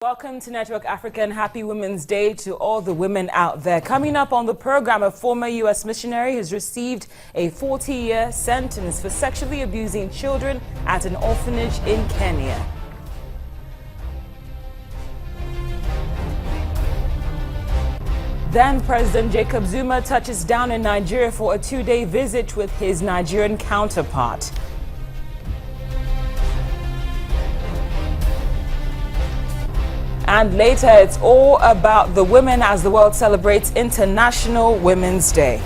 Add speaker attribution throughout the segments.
Speaker 1: Welcome to Network Africa and happy Women's Day to all the women out there. Coming up on the program, a former U.S. missionary has received a 40-year sentence for sexually abusing children at an orphanage in Kenya. Then President Jacob Zuma touches down in Nigeria for a two-day visit with his Nigerian counterpart. And later, it's all about the women as the world celebrates International Women's Day.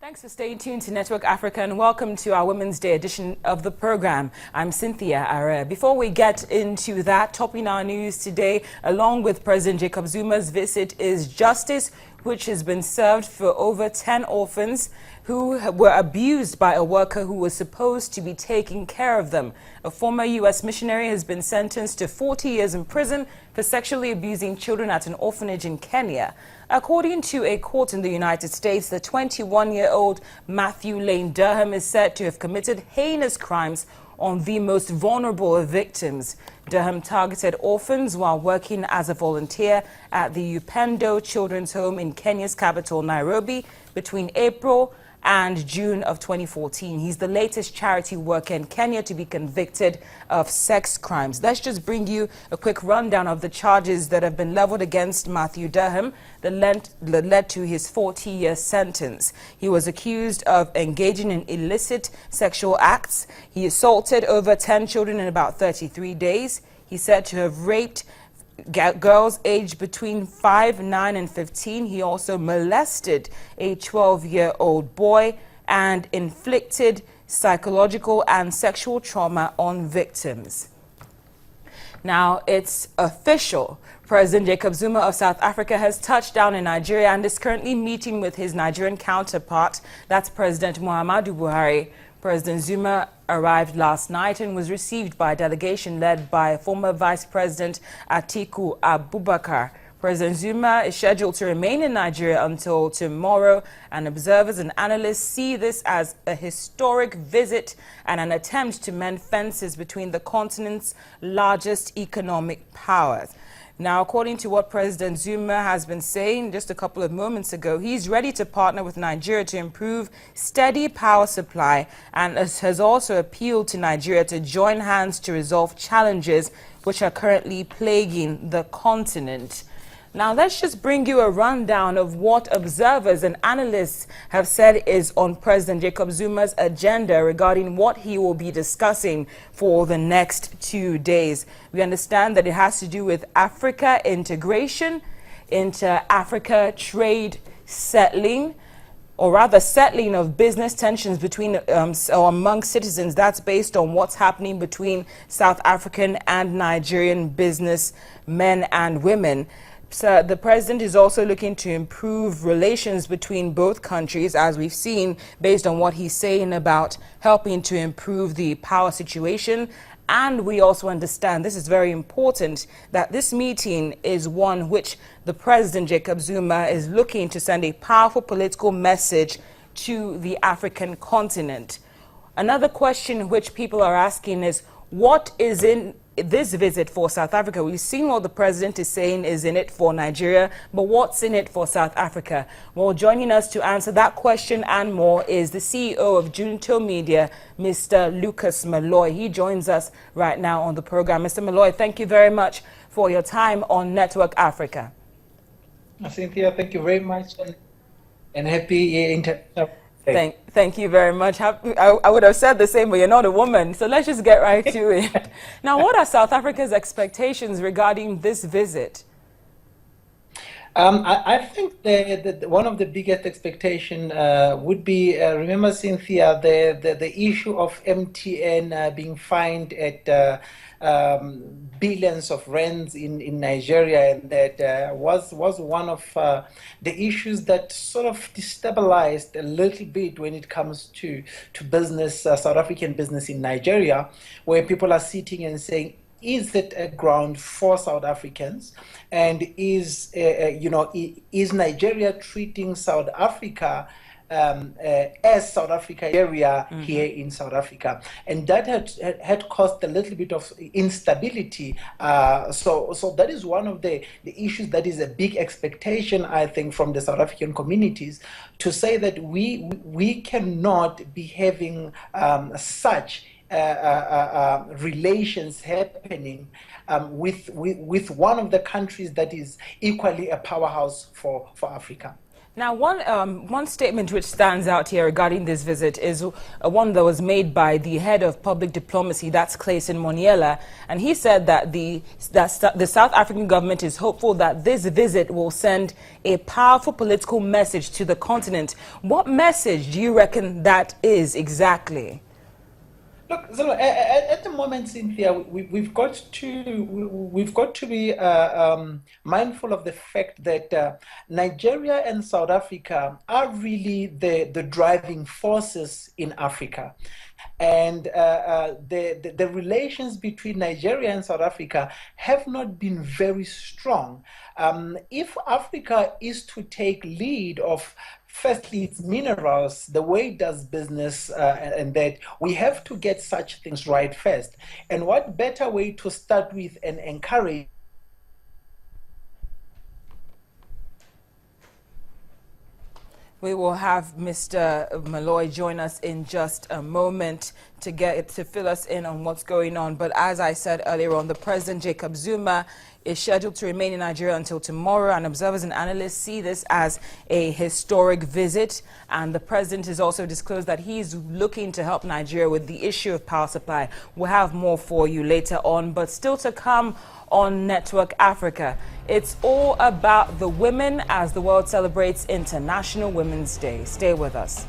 Speaker 1: Thanks for staying tuned to Network Africa and welcome to our Women's Day edition of the program. I'm Cynthia Are. Before we get into that, topping our news today, along with President Jacob Zuma's visit, is justice, which has been served for over 10 orphans who were abused by a worker who was supposed to be taking care of them. A former U.S. missionary has been sentenced to 40 years in prison for sexually abusing children at an orphanage in Kenya. According to a court in the United States, the 21-year-old Matthew Lane Durham is said to have committed heinous crimes on the most vulnerable of victims. Durham targeted orphans while working as a volunteer at the Upendo Children's Home in Kenya's capital, Nairobi, between April and June of 2014. He's the latest charity worker in Kenya to be convicted of sex crimes. Let's just bring you a quick rundown of the charges that have been leveled against Matthew Durham that led to his 40-year sentence. He was accused of engaging in illicit sexual acts. He assaulted over 10 children in about 33 days. He's said to have raped girls aged between 5, 9 and 15. He also molested a 12-year-old boy and inflicted psychological and sexual trauma on victims. Now it's official. President Jacob Zuma of South Africa has touched down in Nigeria and is currently meeting with his Nigerian counterpart. That's President Muhammadu Buhari. President Zuma arrived last night and was received by a delegation led by former Vice President Atiku Abubakar. President Zuma is scheduled to remain in Nigeria until tomorrow, and observers and analysts see this as a historic visit and an attempt to mend fences between the continent's largest economic powers. Now, according to what President Zuma has been saying just a couple of moments ago, he's ready to partner with Nigeria to improve steady power supply and has also appealed to Nigeria to join hands to resolve challenges which are currently plaguing the continent. Now, let's just bring you a rundown of what observers and analysts have said is on President Jacob Zuma's agenda regarding what he will be discussing for the next 2 days. We understand that it has to do with Africa integration, inter-Africa trade settling, or rather settling of business tensions between or among citizens. That's based on what's happening between South African and Nigerian businessmen and women. So the president is also looking to improve relations between both countries, as we've seen, based on what he's saying about helping to improve the power situation. And we also understand, this is very important, that this meeting is one which the president, Jacob Zuma, is looking to send a powerful political message to the African continent. Another question which people are asking is, what is in this visit for South Africa? We've seen what the president is saying is in it for Nigeria, but what's in it for South Africa? Well, joining us to answer that question and more is the CEO of Junto Media, Mr. Lucas Malloy. He joins us right now on the program. Mr. Malloy, thank you very much for your time on Network Africa.
Speaker 2: Cynthia, thank you very much and happy International Day.
Speaker 1: Thank you very much. I would have said the same, but you're not a woman. So let's just get right to it. Now, what are South Africa's expectations regarding this visit?
Speaker 2: I think one of the biggest expectation would be, remember, Cynthia, the issue of MTN being fined at billions of rands in Nigeria, and that was one of the issues that sort of destabilized a little bit when it comes to business, South African business in Nigeria, where people are sitting and saying, is it a ground for South Africans? And is Nigeria treating South Africa as South Africa area here in South Africa? And that had caused a little bit of instability. So that is one of the issues that is a big expectation, I think, from the South African communities, to say that we cannot be having such relations happening with one of the countries that is equally a powerhouse for Africa.
Speaker 1: Now, one statement which stands out here regarding this visit is one that was made by the head of public diplomacy, that's Clayton Moniela, and he said that the South African government is hopeful that this visit will send a powerful political message to the continent. What message do you reckon that is exactly?
Speaker 2: Look, Zuma, at the moment, Cynthia, we've got to be mindful of the fact that Nigeria and South Africa are really the driving forces in Africa. And the relations between Nigeria and South Africa have not been very strong. If Africa is to take lead of, firstly, it's minerals, the way it does business, and that we have to get such things right first. And what better way to start with and encourage?
Speaker 1: We will have Mr. Malloy join us in just a moment to fill us in on what's going on. But as I said earlier on, the President Jacob Zuma is scheduled to remain in Nigeria until tomorrow, and observers and analysts see this as a historic visit. And the president has also disclosed that he's looking to help Nigeria with the issue of power supply. We'll have more for you later on, but still to come on Network Africa. It's all about the women as the world celebrates International Women's Day. Stay with us.